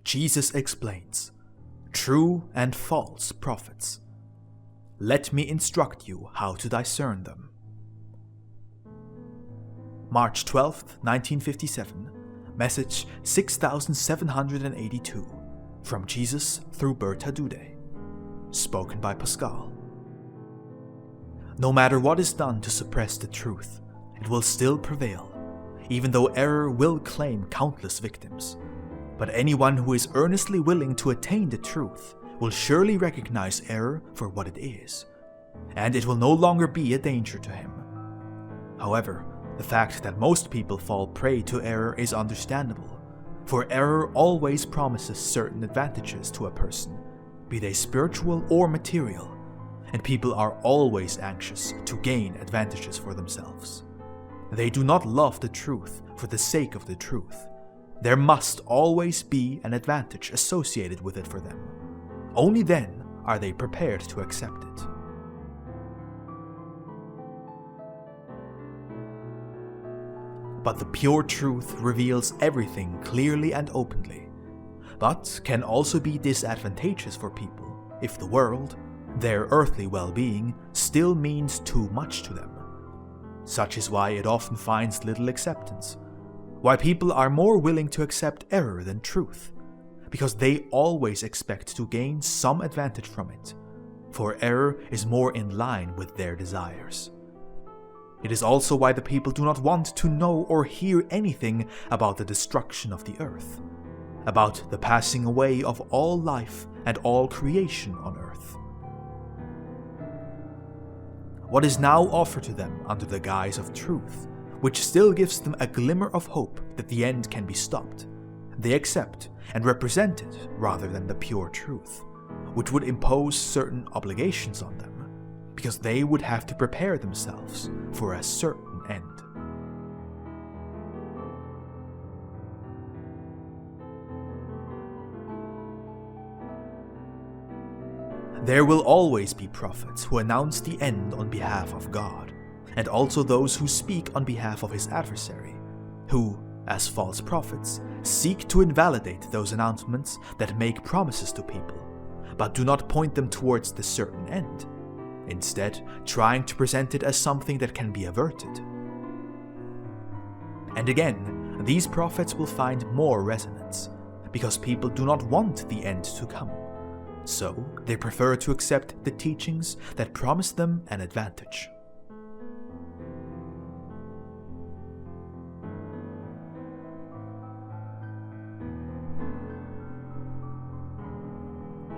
Jesus explains, true and false prophets. Let me instruct you how to discern them. March 12, 1957, message 6782, from Jesus through Bertha Dudde, spoken by Pascal. No matter what is done to suppress the truth, it will still prevail, even though error will claim countless victims. But anyone who is earnestly willing to attain the truth will surely recognize error for what it is, and it will no longer be a danger to him. However, the fact that most people fall prey to error is understandable, for error always promises certain advantages to a person, be they spiritual or material, and people are always anxious to gain advantages for themselves. They do not love the truth for the sake of the truth. There must always be an advantage associated with it for them. Only then are they prepared to accept it. But the pure truth reveals everything clearly and openly, but can also be disadvantageous for people if the world, their earthly well-being, still means too much to them. Such is why it often finds little acceptance, why people are more willing to accept error than truth, because they always expect to gain some advantage from it, for error is more in line with their desires. It is also why the people do not want to know or hear anything about the destruction of the earth, about the passing away of all life and all creation on earth. What is now offered to them under the guise of truth, which still gives them a glimmer of hope that the end can be stopped, they accept and represent it rather than the pure truth, which would impose certain obligations on them, because they would have to prepare themselves for a certain end. There will always be prophets who announce the end on behalf of God, and also those who speak on behalf of his adversary, who, as false prophets, seek to invalidate those announcements that make promises to people, but do not point them towards the certain end, instead trying to present it as something that can be averted. And again, these prophets will find more resonance, because people do not want the end to come, so they prefer to accept the teachings that promise them an advantage.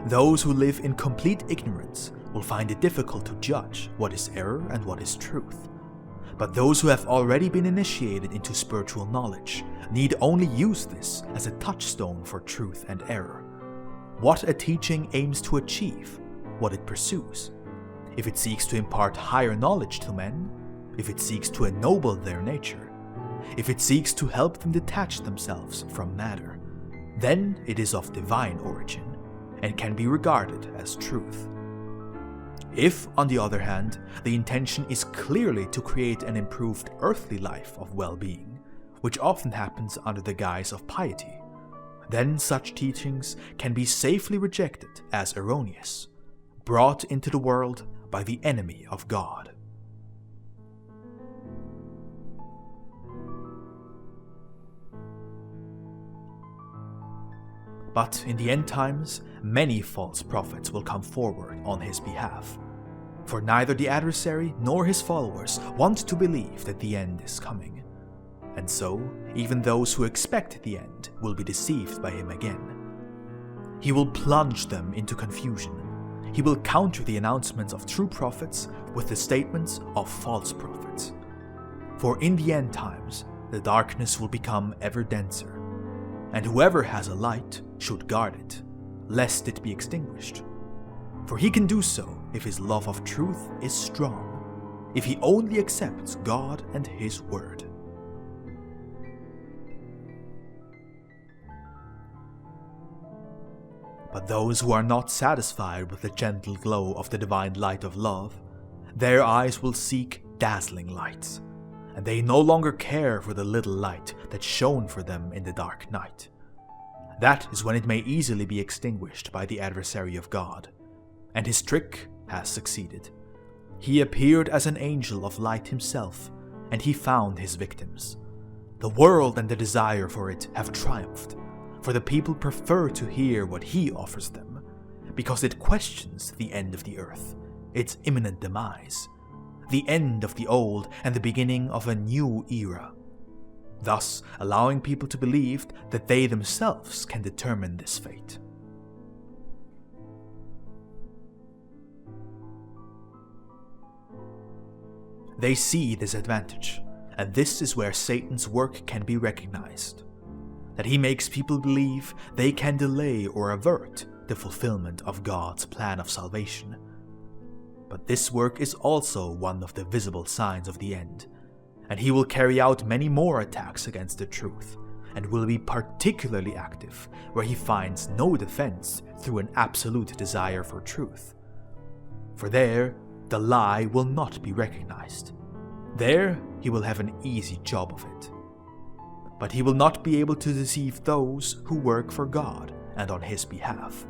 Those who live in complete ignorance will find it difficult to judge what is error and what is truth. But those who have already been initiated into spiritual knowledge need only use this as a touchstone for truth and error. What a teaching aims to achieve, what it pursues. If it seeks to impart higher knowledge to men, if it seeks to ennoble their nature, if it seeks to help them detach themselves from matter, then it is of divine origin and can be regarded as truth. If, on the other hand, the intention is clearly to create an improved earthly life of well-being, which often happens under the guise of piety, then such teachings can be safely rejected as erroneous, brought into the world by the enemy of God. But in the end times, many false prophets will come forward on his behalf, for neither the adversary nor his followers want to believe that the end is coming, and so even those who expect the end will be deceived by him again. He will plunge them into confusion. He will counter the announcements of true prophets with the statements of false prophets. For in the end times, the darkness will become ever denser, and whoever has a light should guard it, lest it be extinguished. For he can do so if his love of truth is strong, if he only accepts God and his word. But those who are not satisfied with the gentle glow of the divine light of love, their eyes will seek dazzling lights, and they no longer care for the little light that shone for them in the dark night. That is when it may easily be extinguished by the adversary of God. And his trick has succeeded. He appeared as an angel of light himself, and he found his victims. The world and the desire for it have triumphed, for the people prefer to hear what he offers them, because it questions the end of the earth, its imminent demise, the end of the old and the beginning of a new era, thus allowing people to believe that they themselves can determine this fate. They see this advantage, and this is where Satan's work can be recognized. That he makes people believe they can delay or avert the fulfillment of God's plan of salvation. But this work is also one of the visible signs of the end, and he will carry out many more attacks against the truth, and will be particularly active where he finds no defense through an absolute desire for truth. For there, the lie will not be recognized. There, he will have an easy job of it. But he will not be able to deceive those who work for God and on his behalf,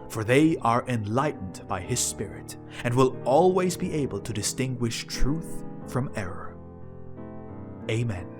for they are enlightened by his Spirit and will always be able to distinguish truth from error. Amen.